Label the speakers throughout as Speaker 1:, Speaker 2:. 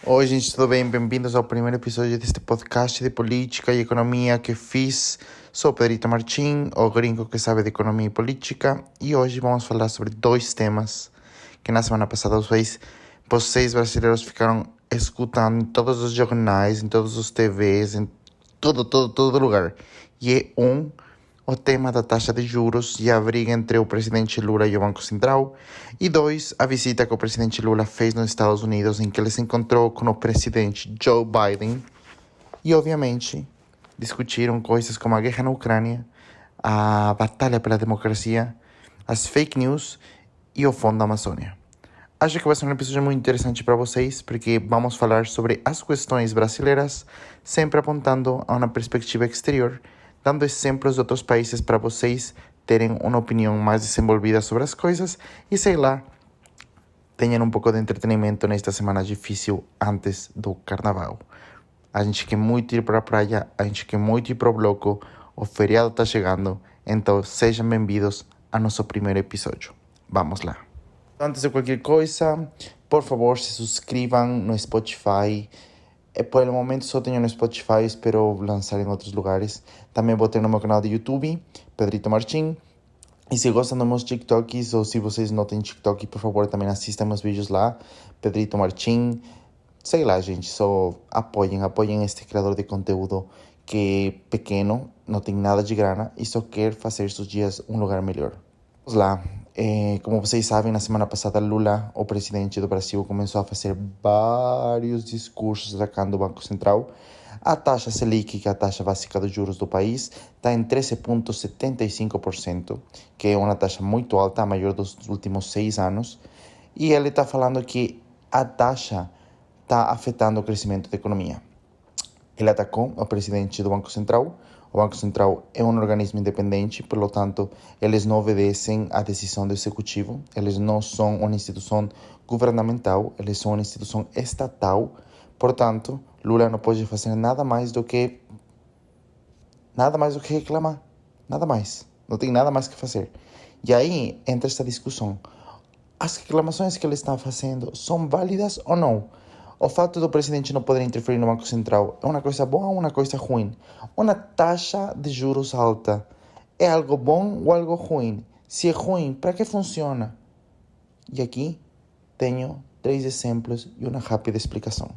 Speaker 1: Oi, gente, tudo bem? Bem-vindos ao primeiro episódio deste podcast de política e economia que fiz. Sou Pedrito Martim, o gringo que sabe de economia e política, e hoje vamos falar sobre dois temas que na semana passada vocês brasileiros ficaram escutando em todos os jornais, em todos os TVs, em todo lugar. E é o tema da taxa de juros e a briga entre o presidente Lula e o Banco Central. E dois, a visita que o presidente Lula fez nos Estados Unidos, em que ele se encontrou com o presidente Joe Biden. E, obviamente, discutiram coisas como a guerra na Ucrânia, a batalha pela democracia, as fake news e o Fundo da Amazônia. Acho que vai ser um episódio muito interessante para vocês, porque vamos falar sobre as questões brasileiras, sempre apontando a uma perspectiva exterior, dando exemplos de outros países para vocês terem uma opinião mais desenvolvida sobre as coisas e, sei lá, tenham um pouco de entretenimento nesta semana difícil antes do carnaval. A gente quer muito ir para a praia, a gente quer muito ir para o bloco, o feriado está chegando, então sejam bem-vindos a nosso primeiro episódio. Vamos lá! Antes de qualquer coisa, por favor, se suscrevam no Spotify. Por el momento só tenho no Spotify, espero lançar em outros lugares. Também vou ter no meu canal de YouTube, Pedrito Martim. E se gostam dos meus TikToks, ou se vocês não têm TikTok, por favor, também assistam meus vídeos lá, Pedrito Martim. Sei lá, gente, só apoiem este criador de conteúdo que é pequeno, não tem nada de grana e só quer fazer seus dias um lugar melhor. Vamos lá. Como vocês sabem, na semana passada, Lula, o presidente do Brasil, começou a fazer vários discursos atacando o Banco Central. A taxa Selic, que é a taxa básica dos juros do país, está em 13,75%, que é uma taxa muito alta, a maior dos últimos 6 anos. E ele está falando que a taxa está afetando o crescimento da economia. Ele atacou o presidente do Banco Central. O Banco Central é um organismo independente, por lo tanto, eles não obedecem à decisão do executivo, eles não são uma instituição governamental, eles são uma instituição estatal. Portanto, Lula não pode fazer nada mais do que reclamar, nada mais. Não tem nada mais que fazer. E aí entra esta discussão. As reclamações que ele está fazendo são válidas ou não? O fato do presidente não poder interferir no Banco Central é uma coisa boa ou uma coisa ruim? Uma taxa de juros alta é algo bom ou algo ruim? Se é ruim, para que funciona? E aqui tenho 3 exemplos e uma rápida explicação.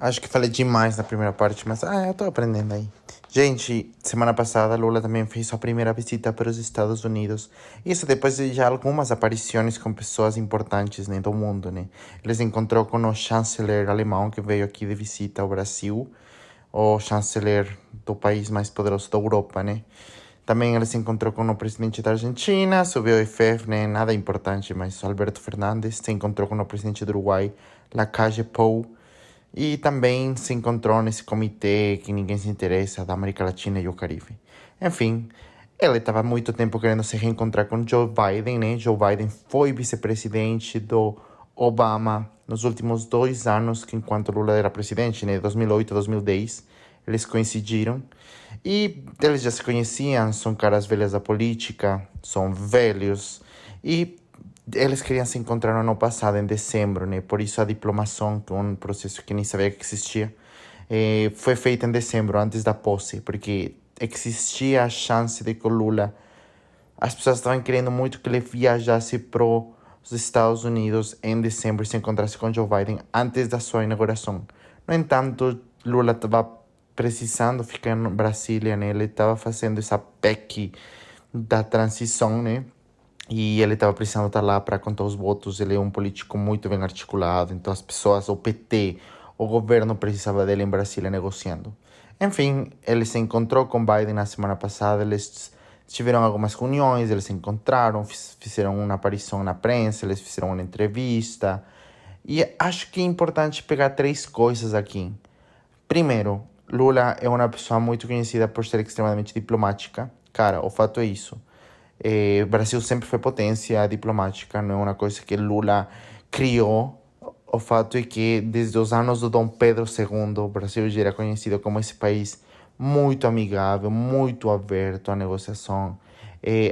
Speaker 1: Acho que falei demais na primeira parte, mas eu tô aprendendo aí. Gente, semana passada Lula também fez sua primeira visita para os Estados Unidos. Isso depois de já algumas aparições com pessoas importantes, né, do mundo, né? Ele se encontrou com o chanceler alemão que veio aqui de visita ao Brasil, o chanceler do país mais poderoso da Europa, né? Também ele se encontrou com o presidente da Argentina, subiu o IFF, né? Nada importante, mas Alberto Fernandes se encontrou com o presidente do Uruguai, Lacalle Pou. E também se encontrou nesse comitê que ninguém se interessa da América Latina e o Caribe. Enfim, ele estava há muito tempo querendo se reencontrar com Joe Biden, né? Joe Biden foi vice-presidente do Obama nos últimos 2 anos, que enquanto Lula era presidente, né? 2008 a 2010, eles coincidiram. E eles já se conheciam, são caras velhas da política, são velhos. E eles queriam se encontrar no ano passado, em dezembro, né? Por isso a diplomação, que é um processo que nem sabia que existia, foi feita em dezembro, antes da posse, porque existia a chance de que o Lula... As pessoas estavam querendo muito que ele viajasse para os Estados Unidos em dezembro e se encontrasse com Joe Biden antes da sua inauguração. No entanto, Lula estava precisando ficar em Brasília, né? Ele estava fazendo essa PEC da transição, né? E ele estava precisando estar lá para contar os votos. Ele é um político muito bem articulado. Então as pessoas, o PT, o governo precisava dele em Brasília negociando. Enfim, ele se encontrou com Biden na semana passada. Eles tiveram algumas reuniões, eles se encontraram, fizeram uma aparição na prensa, eles fizeram uma entrevista. E acho que é importante pegar 3 coisas aqui. Primeiro, Lula é uma pessoa muito conhecida por ser extremamente diplomática. Cara, o fato é isso. O Brasil sempre foi potência diplomática, não é uma coisa que Lula criou. O fato é que desde os anos do Dom Pedro II, o Brasil já era conhecido como esse país muito amigável, muito aberto à negociação.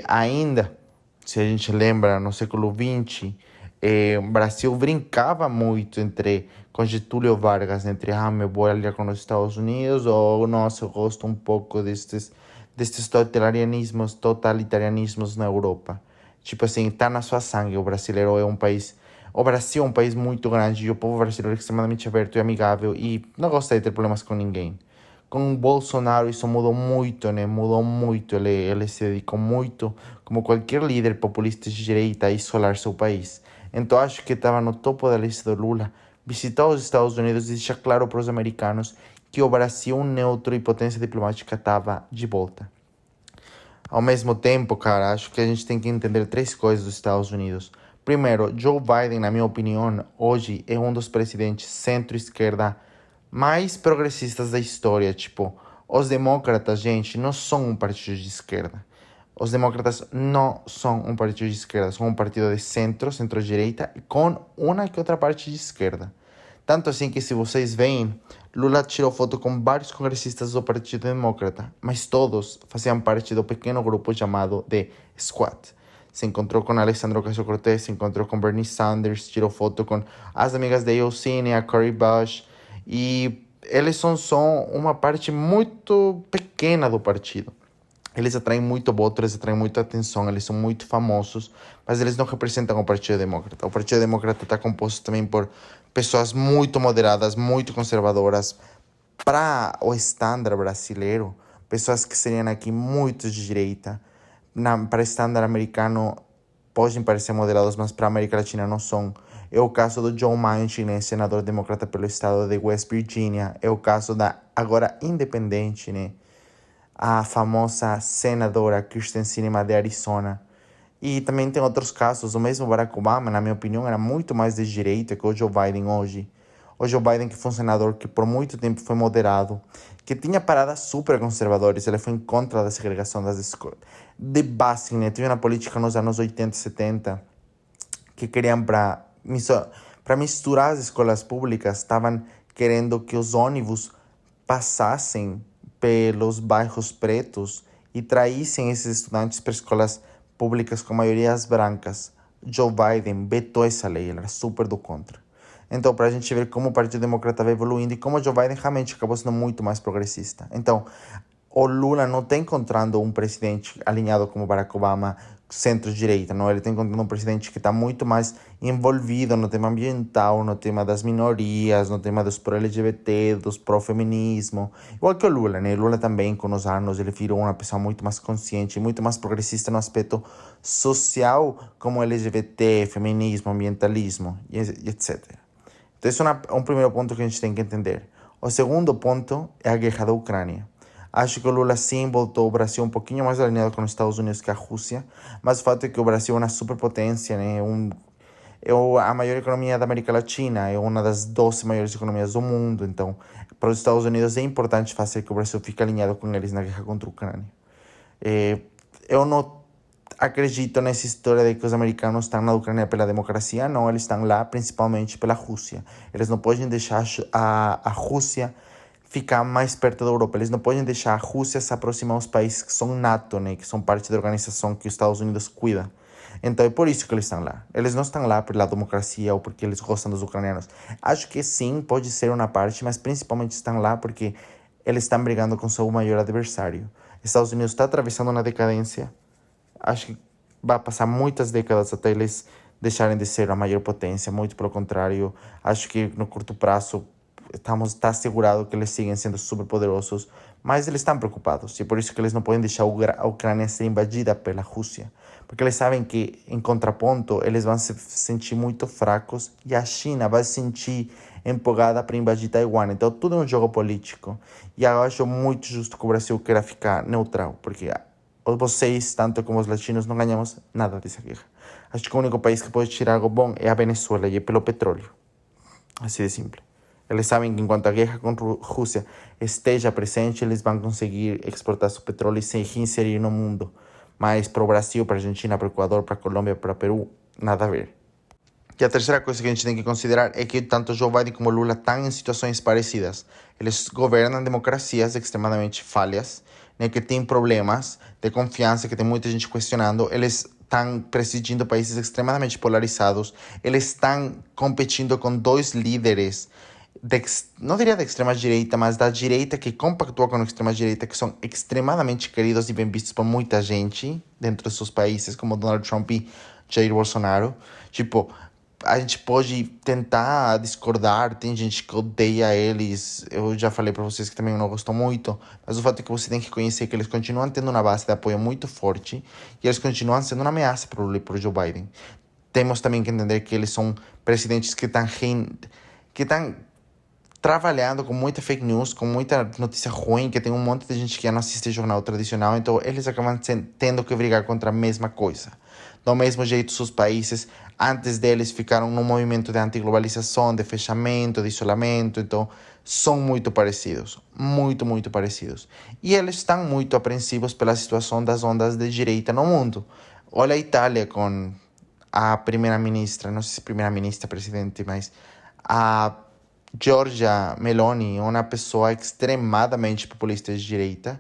Speaker 1: Ainda, se a gente lembra, no século XX, o Brasil brincava muito com Getúlio Vargas, entre meu vou ali com os Estados Unidos, ou nossa, eu gosto um pouco destes totalitarismos na Europa. Tipo assim, tá na sua sangue. O brasileiro é um país... O Brasil é um país muito grande e o povo brasileiro é extremamente aberto e amigável e não gosta de ter problemas com ninguém. Com o Bolsonaro isso mudou muito, né? Mudou muito. Ele se dedicou muito, como qualquer líder populista de direita, a isolar seu país. Então acho que estava no topo da lista do Lula visitar os Estados Unidos e deixar claro para os americanos que o Brasil neutro e potência diplomática estava de volta. Ao mesmo tempo, cara, acho que a gente tem que entender 3 coisas dos Estados Unidos. Primeiro, Joe Biden, na minha opinião, hoje é um dos presidentes centro-esquerda mais progressistas da história. Tipo, os democratas, gente, não são um partido de esquerda. Os democratas não são um partido de esquerda, são um partido de centro, centro-direita, com uma que outra parte de esquerda. Tanto assim que, se vocês veem, Lula tirou foto com vários congressistas do Partido Democrata, mas todos faziam parte do pequeno grupo chamado de Squad. Se encontrou com Alexandre Ocasio-Cortez, se encontrou com Bernie Sanders, tirou foto com as amigas de AOC, a Cori Bush, e eles são só uma parte muito pequena do partido. Eles atraem muito voto, eles atraem muita atenção, eles são muito famosos, mas eles não representam o Partido Democrata. O Partido Democrata está composto também por pessoas muito moderadas, muito conservadoras, para o estándar brasileiro, pessoas que seriam aqui muito de direita. Para o estándar americano, podem parecer moderados, mas para a América Latina não são. É o caso do Joe Manchin, né, senador democrata pelo estado de West Virginia. É o caso da agora independente, né, a famosa senadora Kyrsten Sinema de Arizona. E também tem outros casos. O mesmo Barack Obama, na minha opinião, era muito mais de direita que o Joe Biden hoje. O Joe Biden, que foi um senador que por muito tempo foi moderado, que tinha paradas super conservadoras, ele foi em contra da segregação das escolas. De base, né? Teve uma política nos anos 80 e 70 que queriam, para misturar as escolas públicas, estavam querendo que os ônibus passassem pelos bairros pretos e traíssem esses estudantes para escolas públicas com maiorias brancas. Joe Biden vetou essa lei, ele era super do contra. Então, para a gente ver como o Partido Democrata vai evoluindo e como Joe Biden realmente acabou sendo muito mais progressista. Então, o Lula não está encontrando um presidente alinhado como Barack Obama, centro-direita, não? Ele está encontrando um presidente que está muito mais envolvido no tema ambiental, no tema das minorias, no tema dos pró-LGBT, dos pró-feminismo, igual que o Lula, né? O Lula também, com os anos, ele virou uma pessoa muito mais consciente, muito mais progressista no aspecto social, como LGBT, feminismo, ambientalismo, e etc. Então, esse é um primeiro ponto que a gente tem que entender. O segundo ponto é a guerra da Ucrânia. Acho que o Lula sim voltou o Brasil um pouquinho mais alinhado com os Estados Unidos que a Rússia, mas o fato é que o Brasil é uma superpotência, né? É a maior economia da América Latina, é uma das 12 maiores economias do mundo, então para os Estados Unidos é importante fazer que o Brasil fique alinhado com eles na guerra contra a Ucrânia. Eu não acredito nessa história de que os americanos estão na Ucrânia pela democracia, não, eles estão lá principalmente pela Rússia. Eles não podem deixar a Rússia ficar mais perto da Europa, eles não podem deixar a Rússia se aproximar aos países que são NATO, né, que são parte da organização que os Estados Unidos cuida. Então é por isso que eles estão lá. Eles não estão lá pela democracia ou porque eles gostam dos ucranianos. Acho que sim, pode ser uma parte, mas principalmente estão lá porque eles estão brigando com seu maior adversário. Estados Unidos está atravessando uma decadência. Acho que vai passar muitas décadas até eles deixarem de ser a maior potência. Muito pelo contrário, acho que no curto prazo está assegurado que eles seguem sendo super poderosos, mas eles estão preocupados e por isso que eles não podem deixar a Ucrânia ser invadida pela Rússia, porque eles sabem que em contraponto eles vão se sentir muito fracos e a China vai se sentir empolgada para invadir Taiwan. Então tudo é um jogo político e eu acho muito justo que o Brasil queira ficar neutral, porque vocês, tanto como os latinos, não ganhamos nada dessa guerra. Acho que o único país que pode tirar algo bom é a Venezuela e é pelo petróleo. Assim de simples. Eles sabem que enquanto a guerra contra a Rússia esteja presente, eles vão conseguir exportar seu petróleo e se reinserir no mundo. Mas para o Brasil, para a Argentina, para o Equador, para a Colômbia, para o Peru, nada a ver. E a terceira coisa que a gente tem que considerar é que tanto Joe Biden como Lula estão em situações parecidas. Eles governam democracias extremadamente falhas, né, que têm problemas de confiança, que tem muita gente questionando. Eles estão presidindo países extremamente polarizados. Eles estão competindo com dois líderes não diria da extrema-direita, mas da direita que compactua com a extrema-direita, que são extremamente queridos e bem vistos por muita gente dentro de seus países, como Donald Trump e Jair Bolsonaro. Tipo, a gente pode tentar discordar, tem gente que odeia eles, eu já falei para vocês que também não gostam muito, mas o fato é que você tem que conhecer que eles continuam tendo uma base de apoio muito forte e eles continuam sendo uma ameaça para o Joe Biden. Temos também que entender que eles são presidentes que estão trabalhando com muita fake news, com muita notícia ruim, que tem um monte de gente que já não assiste jornal tradicional, então eles acabam tendo que brigar contra a mesma coisa. Do mesmo jeito, seus países, antes deles, ficaram num movimento de antiglobalização, de fechamento, de isolamento, então são muito parecidos, muito parecidos. E eles estão muito apreensivos pela situação das ondas de direita no mundo. Olha a Itália com a primeira-ministra, não sei se primeira-ministra, presidente, mas a Giorgia Meloni é uma pessoa extremadamente populista de direita.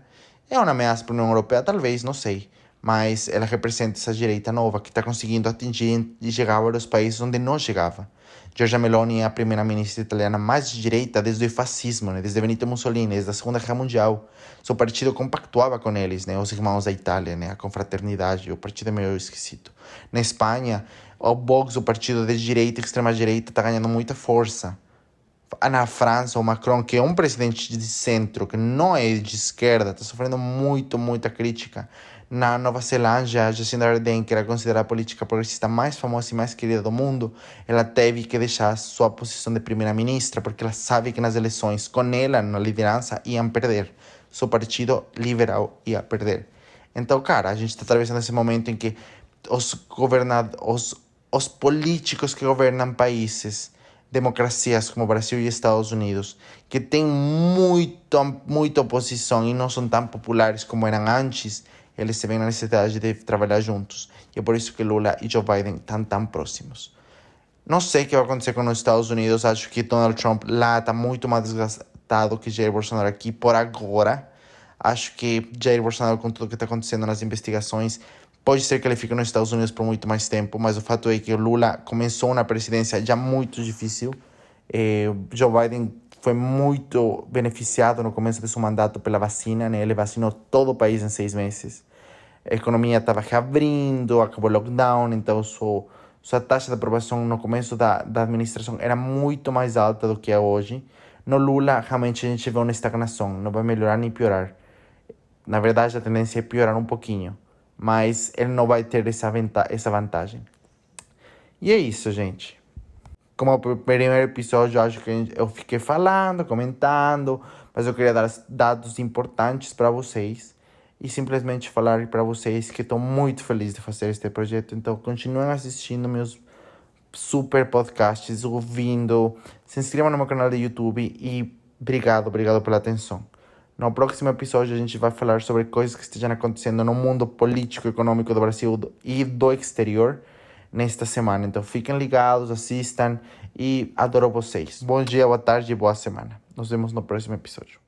Speaker 1: É uma ameaça para a União Europeia? Talvez, não sei. Mas ela representa essa direita nova que está conseguindo atingir e chegar aos países onde não chegava. Giorgia Meloni é a primeira-ministra italiana mais de direita desde o fascismo, né? Desde Benito Mussolini, desde a Segunda Guerra Mundial. Seu partido compactuava com eles, né? Os irmãos da Itália, né? A confraternidade. O partido é meio esquisito. Na Espanha, o Vox, o partido de direita, extrema-direita, está ganhando muita força. Na França, o Macron, que é um presidente de centro, que não é de esquerda, está sofrendo muita crítica. Na Nova Zelândia, a Jacinda Ardern, que era considerada a política progressista mais famosa e mais querida do mundo, ela teve que deixar sua posição de primeira-ministra, porque ela sabe que nas eleições, com ela na liderança, iam perder. Seu partido liberal ia perder. Então, cara, a gente está atravessando esse momento em que os políticos que governam países, democracias como Brasil e Estados Unidos, que têm muita oposição e não são tão populares como eram antes, eles se veem na necessidade de trabalhar juntos. E é por isso que Lula e Joe Biden estão tão próximos. Não sei o que vai acontecer com os Estados Unidos. Acho que Donald Trump lá está muito mais desgastado que Jair Bolsonaro aqui por agora. Acho que Jair Bolsonaro, com tudo o que está acontecendo nas investigações, pode ser que ele fique nos Estados Unidos por muito mais tempo, mas o fato é que o Lula começou uma presidência já muito difícil. Joe Biden foi muito beneficiado no começo de seu mandato pela vacina, né? Ele vacinou todo o país em 6 meses. a economia estava reabrindo, acabou o lockdown, então sua taxa de aprovação no começo da administração era muito mais alta do que é hoje. No Lula, realmente a gente vê uma estagnação, não vai melhorar nem piorar. Na verdade, a tendência é piorar um pouquinho, mas ele não vai ter essa vantagem. E é isso, gente. Como o primeiro episódio, acho que eu fiquei falando, comentando, mas eu queria dar dados importantes para vocês e simplesmente falar para vocês que estou muito feliz de fazer este projeto. Então, continuem assistindo meus super podcasts, ouvindo, se inscrevam no meu canal de YouTube e obrigado pela atenção. No próximo episódio a gente vai falar sobre coisas que estejam acontecendo no mundo político e econômico do Brasil e do exterior nesta semana. Então fiquem ligados, assistam e adoro vocês. Bom dia, boa tarde e boa semana. Nos vemos no próximo episódio.